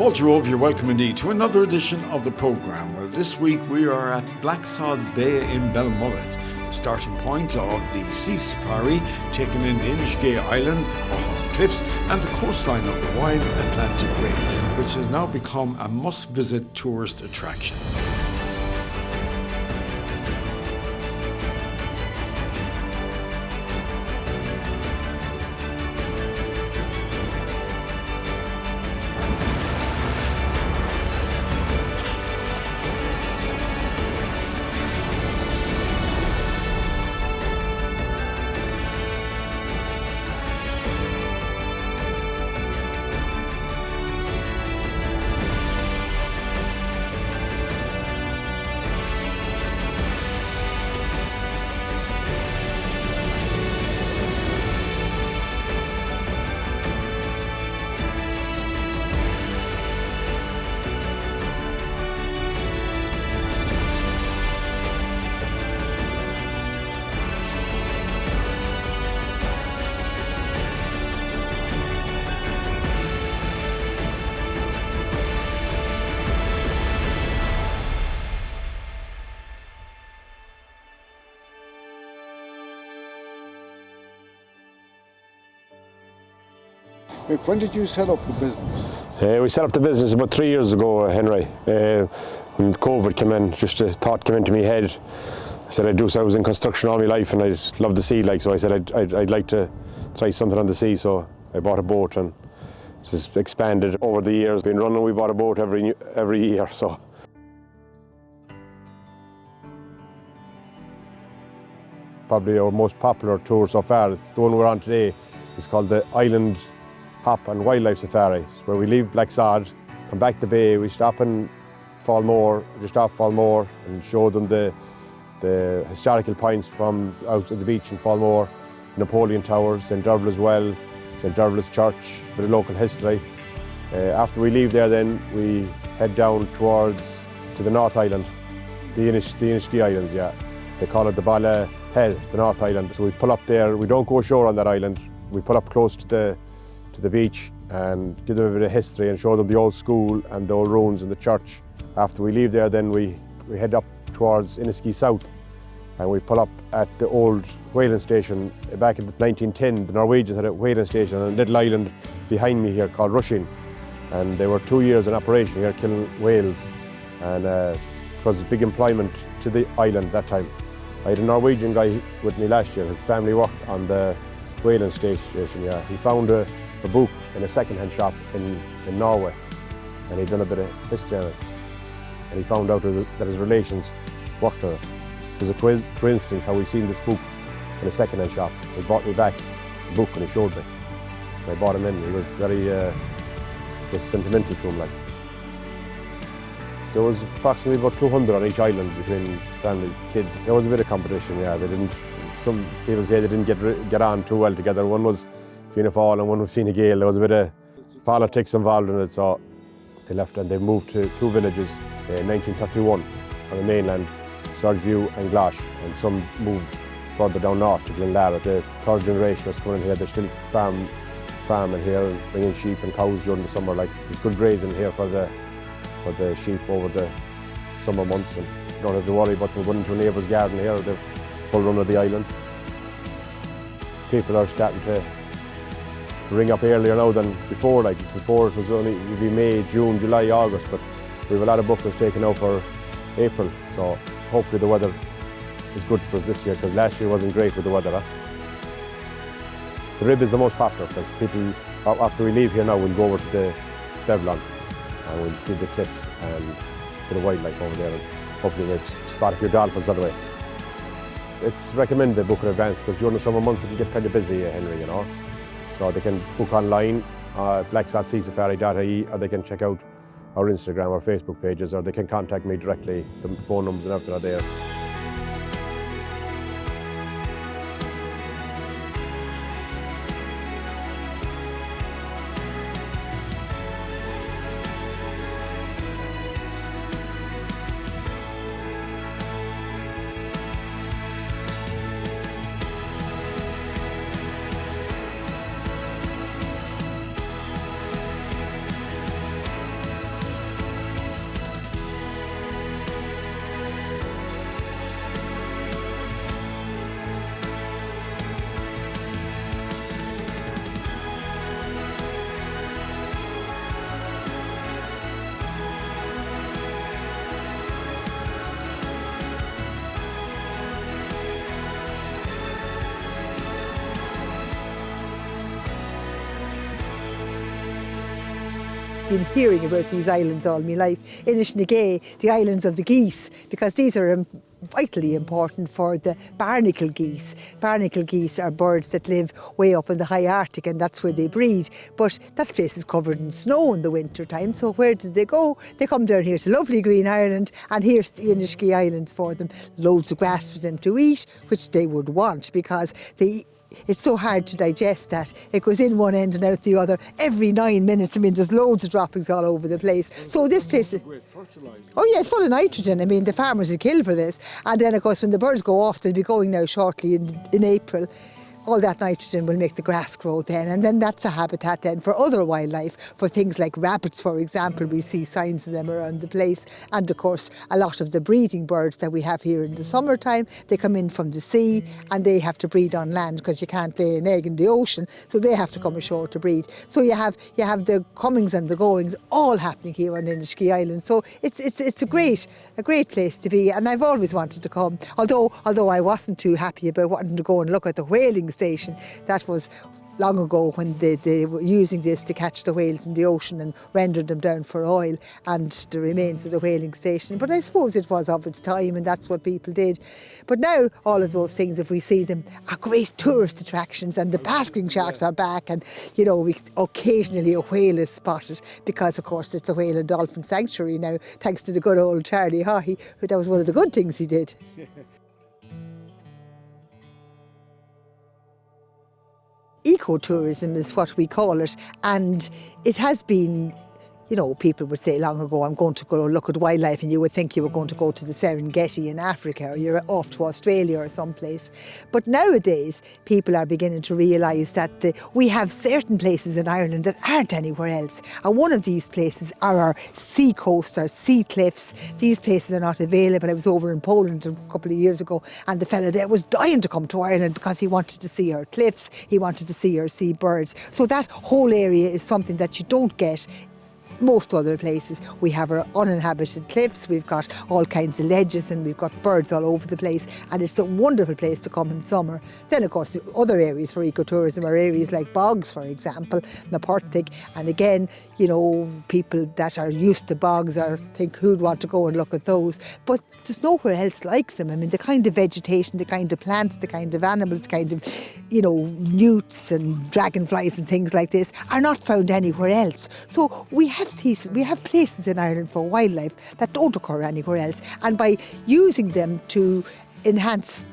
Paul, you're welcome indeed to another edition of the programme. Well, this week we are at Blacksod Bay in Belmullet, the starting point of the Sea Safari, taking in the Inishkea Islands, the Croaghan Cliffs and the coastline of the wide Atlantic Way, which has now become a must-visit tourist attraction. When did you set up the business? We set up the business about 3 years ago, Henry. When COVID came in, just a thought came into my head. I said I'd do so. I was in construction all my life and I loved the sea, so I said I'd like to try something on the sea. So I bought a boat and just expanded over the years. Been running, we bought a boat every year. So. Probably our most popular tour so far. It's the one we're on today. It's called the Island Hop and Wildlife Safari, where we leave Blacksod, come back to the bay, we stop in Fallmore, just off Fallmore, and show them the historical points from out of the beach in Fallmore, Napoleon Tower, St Derval as well, St Derval's Church, a bit of local history. After we leave there then, we head down towards to the North Island, the Inishkea Islands, yeah. They call it the Bala Head, the North Island. So we pull up there, we don't go ashore on that island, we pull up close to the beach and give them a bit of history and show them the old school and the old ruins in the church. After we leave there then we head up towards Inishkea South and we pull up at the old whaling station. Back in 1910 the Norwegians had a whaling station on a little island behind me here called Rushing, and they were 2 years in operation here killing whales, and it was big employment to the island that time. I had a Norwegian guy with me last year. His family worked on the whaling station, yeah. He found a book in a second-hand shop in Norway, and he'd done a bit of history on it, and he found out that his relations worked on it. It was a coincidence how we seen this book in a second-hand shop. He brought me back the book and he showed me. And I bought him in. He was very just sentimental to him, like. There was approximately about 200 on each island between family, kids. There was a bit of competition, yeah. Some people say they didn't get on too well together. One was Fianna Fáil and one was Fine Gael. There was a bit of politics involved in it, so they left and they moved to two villages in 1931 on the mainland, Surgeview and Glash, and some moved further down north to Glenlara. The third generation is coming in here. They're still farming here and bringing sheep and cows during the summer. Like, there's good grazing here for the sheep over the summer months, and you don't have to worry about them going into a neighbour's garden here or the full run of the island. People are starting to ring up earlier now than before. Like before it was only maybe May, June, July, August, but we have a lot of bookings taken out for April, so hopefully the weather is good for us this year, because last year wasn't great with the weather. The rib is the most popular because people, after we leave here now, we'll go over to the Devlin and we'll see the cliffs and a bit of wildlife over there, and hopefully we'll spot a few dolphins on the way. It's recommended they book in advance because during the summer months it'll get kind of busy, Henry, you know. So they can book online, blacksodsseasafari.ie, or they can check out our Instagram or Facebook pages, or they can contact me directly. The phone numbers and everything are there. been hearing about these islands all my life. Inishkea, the islands of the geese, because these are vitally important for the barnacle geese. Barnacle geese are birds that live way up in the high Arctic, and that's where they breed. But that place is covered in snow in the winter time, so where do they go? They come down here to lovely green Ireland, and here's the Inishkea Islands for them. Loads of grass for them to eat, which they would want, because it's so hard to digest that. It goes in one end and out the other every 9 minutes. I mean, there's loads of droppings all over the place. So this place... Oh yeah, it's full of nitrogen. I mean, the farmers will kill for this. And then, of course, when the birds go off, they'll be going now shortly in April. All that nitrogen will make the grass grow then, and then that's a habitat then for other wildlife, for things like rabbits, for example. We see signs of them around the place, and of course a lot of the breeding birds that we have here in the summertime, they come in from the sea and they have to breed on land because you can't lay an egg in the ocean, so they have to come ashore to breed. So you have the comings and the goings all happening here on Inishkea Island. So it's a great place to be, and I've always wanted to come, although I wasn't too happy about wanting to go and look at the whaling station. That was long ago when they were using this to catch the whales in the ocean and rendered them down for oil, and the remains of the whaling station. But I suppose it was of its time, and that's what people did. But now all of those things, if we see them, are great tourist attractions, and the basking sharks are back, and occasionally a whale is spotted, because of course it's a whale and dolphin sanctuary now, thanks to the good old Charlie Haughey, who that was one of the good things he did. Ecotourism is what we call it, and it has been, people would say long ago, I'm going to go look at wildlife, and you would think you were going to go to the Serengeti in Africa, or you're off to Australia or someplace. But nowadays, people are beginning to realise that we have certain places in Ireland that aren't anywhere else. And one of these places are our sea coasts, our sea cliffs. These places are not available. I was over in Poland a couple of years ago, and the fella there was dying to come to Ireland because he wanted to see our cliffs, he wanted to see our sea birds. So that whole area is something that you don't get most other places. We have our uninhabited cliffs, we've got all kinds of ledges, and we've got birds all over the place, and it's a wonderful place to come in summer. Then of course other areas for ecotourism are areas like bogs, for example, Naportic, and again, people that are used to bogs think who'd want to go and look at those, but there's nowhere else like them. I mean, the kind of vegetation, the kind of plants, the kind of animals, the kind of newts and dragonflies and things like this are not found anywhere else. So we have places in Ireland for wildlife that don't occur anywhere else, and by using them to enhance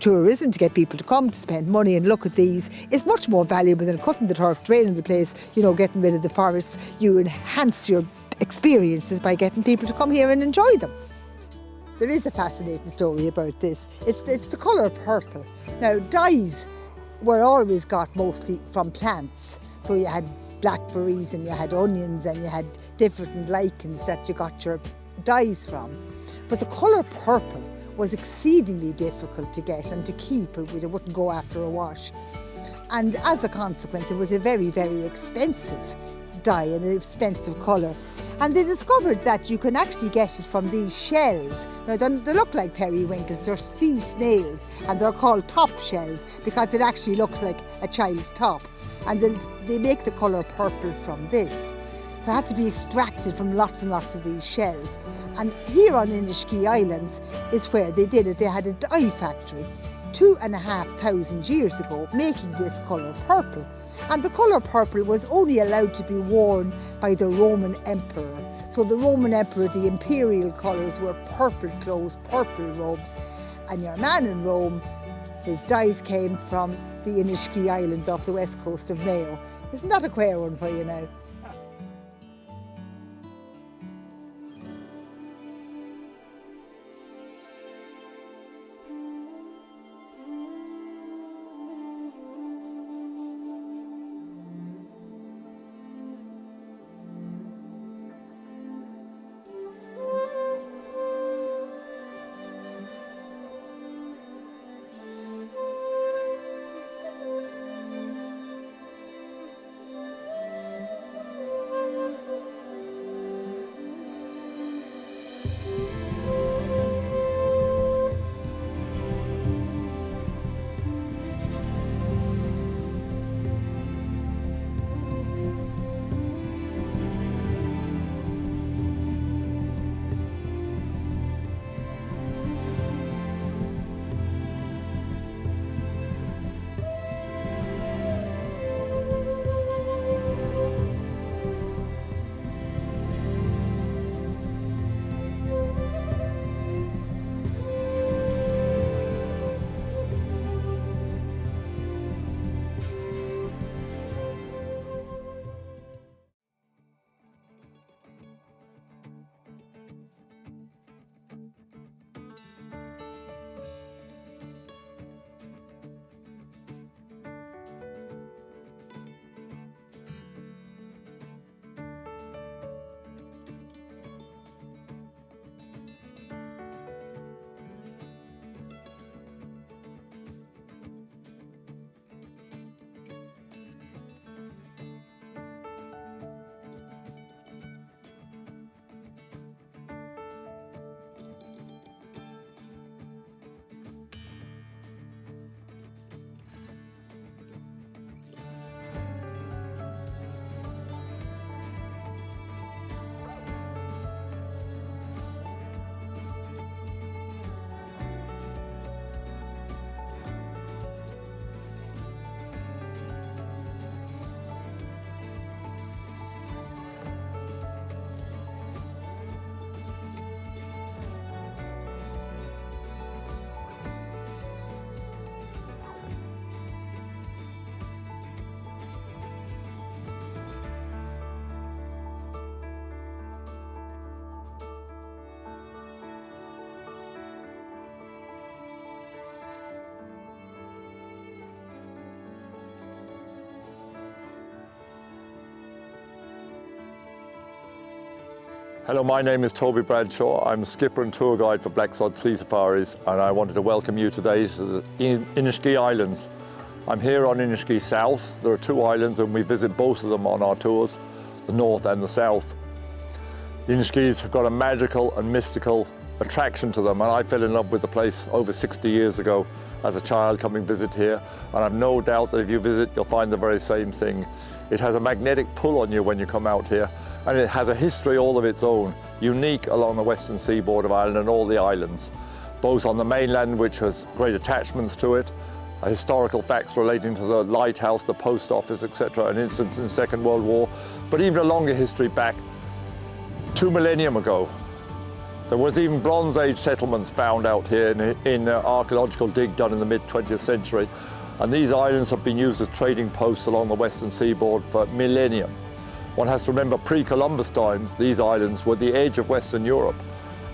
tourism, to get people to come to spend money and look at these, is much more valuable than cutting the turf, draining the place, getting rid of the forests. You enhance your experiences by getting people to come here and enjoy them. There is a fascinating story about this. It's the colour purple. Now, dyes were always got mostly from plants. So you had blackberries and you had onions and you had different lichens that you got your dyes from. But the colour purple was exceedingly difficult to get and to keep. It wouldn't go after a wash. And as a consequence, it was a very, very expensive dye and an expensive colour. And they discovered that you can actually get it from these shells. Now, they look like periwinkles, they're sea snails, and they're called top shells because it actually looks like a child's top. And they make the colour purple from this. So it had to be extracted from lots and lots of these shells. And here on Inishkea Islands is where they did it. They had a dye factory 2,500 years ago making this colour purple. And the colour purple was only allowed to be worn by the Roman emperor. So the Roman emperor, the imperial colours were purple clothes, purple robes. And your man in Rome, his dyes came from the Inishkea Islands off the west coast of Mayo. Isn't that a queer one for you now? Hello, my name is Toby Bradshaw. I'm a skipper and tour guide for Blacksod Sea Safaris, and I wanted to welcome you today to the Inishkea Islands. I'm here on Inishkea South. There are two islands and we visit both of them on our tours, the north and the south. The Iniskeas have got a magical and mystical attraction to them, and I fell in love with the place over 60 years ago as a child coming visit here, and I've no doubt that if you visit you'll find the very same thing. It has a magnetic pull on you when you come out here, and it has a history all of its own, unique along the western seaboard of Ireland and all the islands, both on the mainland, which has great attachments to it, historical facts relating to the lighthouse, the post office, etc., an instance in the Second World War, but even a longer history back 2 millennia ago. There was even Bronze Age settlements found out here in archaeological dig done in the mid-20th century. And these islands have been used as trading posts along the western seaboard for millennia. One has to remember pre-Columbus times, these islands were the edge of Western Europe.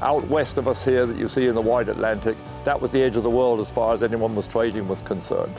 Out west of us here that you see in the wide Atlantic, that was the edge of the world as far as anyone was trading was concerned.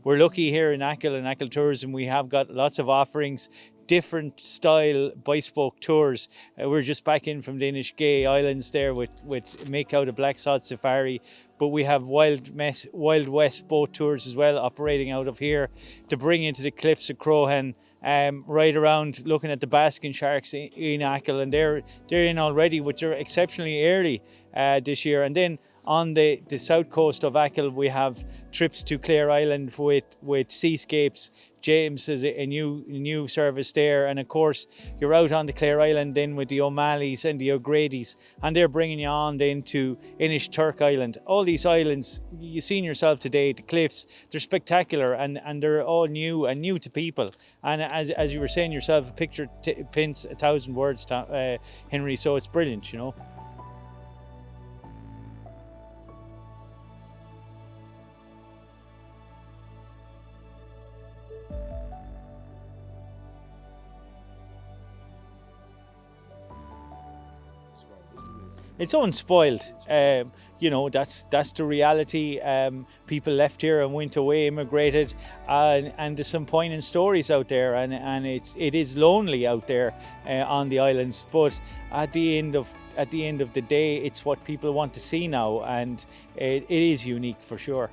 We're lucky here in Achill and Achill Tourism. We have got lots of offerings, different style by-spoke tours. We're just back in from the Inishkea Islands there with Mick out of Blacksod Safari, but we have Wild West boat tours as well operating out of here to bring into the Cliffs of Croaghan, right around looking at the basking sharks in Achill, and they're in already, which are exceptionally early this year. And then on the south coast of Achill, we have trips to Clare Island with Seascapes. James is a new service there, and of course you're out on the Clare Island then with the O'Malleys and the O'Grady's, and they're bringing you on then to Inishturk Island. All these islands, you've seen yourself today, the cliffs, they're spectacular, and they're all new to people. And as you were saying yourself, a picture pins 1,000 words, Henry, so it's brilliant, you know. It's unspoiled, you know, that's the reality. People left here and went away, immigrated, and there's some poignant stories out there, and it is lonely out there on the islands. But at the end of the day, it's what people want to see now, and it is unique for sure.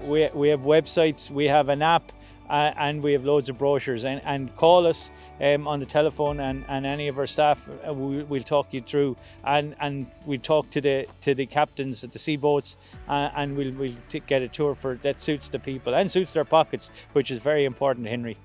We have websites, we have an app. And we have loads of brochures, and call us on the telephone, and any of our staff we'll talk you through, and we'll talk to the captains at the seaboats, and we'll get a tour that suits the people and suits their pockets, which is very important, Henry.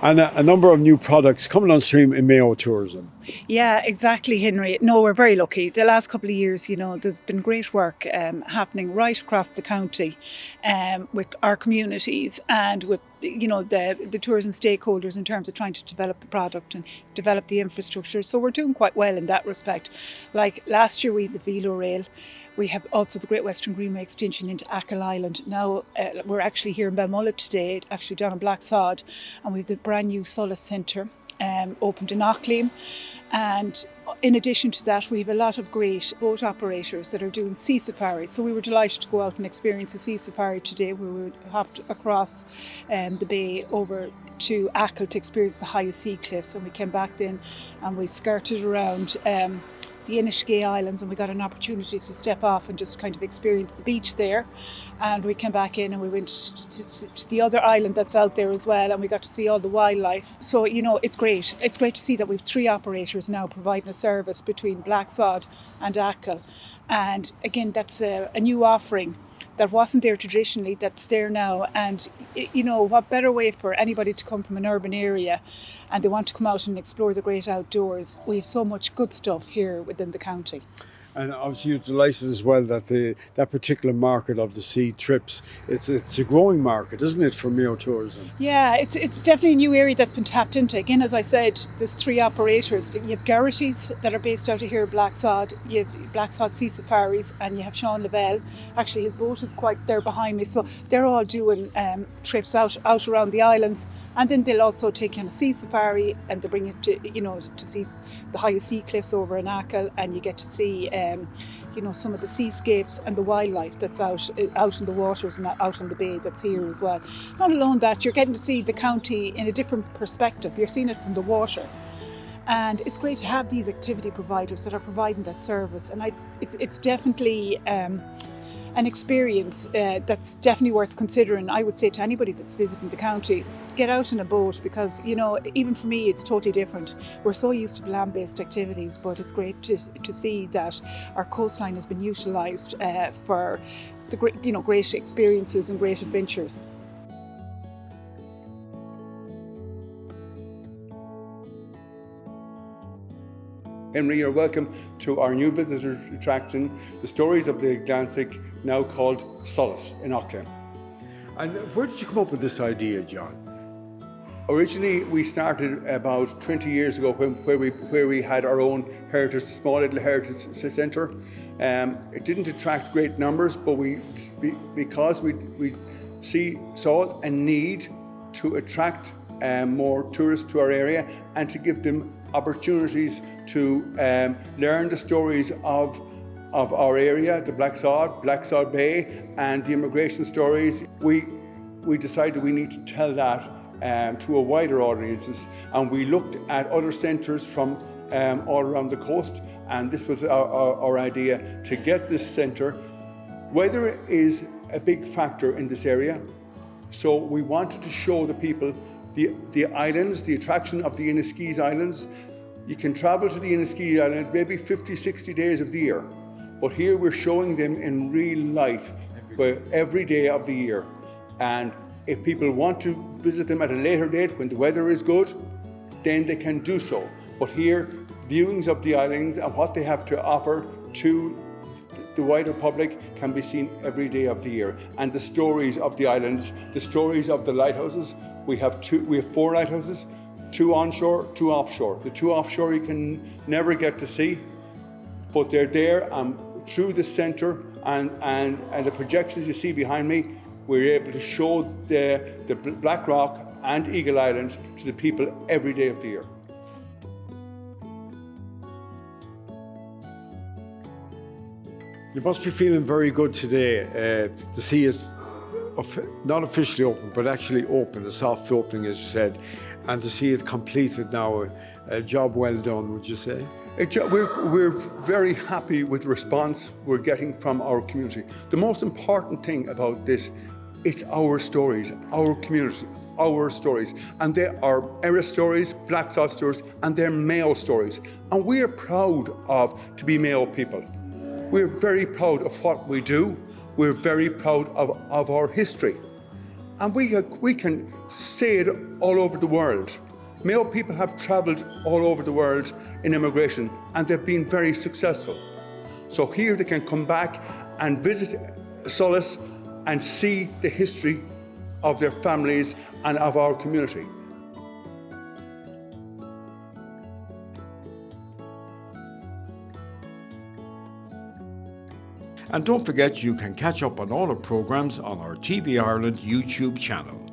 And a number of new products coming on stream in Mayo tourism. Yeah, exactly, Henry. No, we're very lucky. The last couple of years, you know, there's been great work happening right across the county with our communities and with the tourism stakeholders in terms of trying to develop the product and develop the infrastructure. So we're doing quite well in that respect. Like last year we had the Velo Rail. We have also the Great Western Greenway extension into Achill Island. Now we're actually here in Belmullet today, actually down in Blacksod, and we have the brand new Solas Centre opened in Auckland. And in addition to that, we have a lot of great boat operators that are doing sea safaris. So we were delighted to go out and experience a sea safari today, where we hopped across the bay over to Achill to experience the highest sea cliffs. And we came back then and we skirted around the Inishkea Islands, and we got an opportunity to step off and just kind of experience the beach there. And we came back in and we went to the other island that's out there as well, and we got to see all the wildlife. So, it's great. It's great to see that we've 3 operators now providing a service between Blacksod and Achill. And again, that's a new offering that wasn't there traditionally, that's there now. And what better way for anybody to come from an urban area and they want to come out and explore the great outdoors. We have so much good stuff here within the county. And obviously you're delighted as well that that particular market of the sea trips, it's a growing market, isn't it, for Mayo tourism? Yeah, it's definitely a new area that's been tapped into. Again, as I said, there's 3 operators. You have Geraghty's that are based out of here, Blacksod. You have Blacksod Sea Safaris, and you have Sean Lavelle. Actually, his boat is quite there behind me. So they're all doing trips out around the islands, and then they'll also take in a sea safari, and they bring it to see the highest sea cliffs over in Achill, and you get to see some of the seascapes and the wildlife that's out in the waters and out on the bay that's here as well. Not alone that, you're getting to see the county in a different perspective. You're seeing it from the water. And it's great to have these activity providers that are providing that service. And it's definitely an experience that's definitely worth considering. I would say to anybody that's visiting the county, get out in a boat, because even for me it's totally different. We're so used to land-based activities, but it's great to see that our coastline has been utilised for the great experiences and great adventures. Henry, you're welcome to our new visitor attraction, the Stories of the Atlantic, now called Solas in Auckland. And where did you come up with this idea, John? Originally, we started about 20 years ago where we had our own small little heritage centre. It didn't attract great numbers, but because we saw a need to attract more tourists to our area and to give them opportunities to learn the stories of our area, the Blacksod Bay, and the immigration stories. We decided we need to tell that to a wider audiences, and we looked at other centres from all around the coast, and this was our idea to get this centre. Weather is a big factor in this area, so we wanted to show the people the islands, the attraction of the Inishkea Islands. You can travel to the Inishkea Islands maybe 50, 60 days of the year, but here we're showing them in real life every day of the year. And if people want to visit them at a later date when the weather is good, then they can do so. But here, viewings of the islands and what they have to offer to the wider public can be seen every day of the year. And the stories of the islands, the stories of the lighthouses. We have 4 lighthouses, 2 onshore, 2 offshore. The 2 offshore you can never get to see, but they're there through the centre and the projections you see behind me. We're able to show the Black Rock and Eagle Island to the people every day of the year. You must be feeling very good today to see it not officially open, but actually open, a soft opening, as you said, and to see it completed now. A job well done, would you say? We're very happy with the response we're getting from our community. The most important thing about this, it's our stories, our community, our stories. And they are Erra stories, Blacksod stories, and they're Mayo stories. And we are proud to be Mayo people. We're very proud of what we do. We're very proud of our history. And we can say it all over the world. Mayo people have travelled all over the world in immigration, and they've been very successful. So here they can come back and visit Solas and see the history of their families and of our community. And don't forget, you can catch up on all our programmes on our TV Ireland YouTube channel.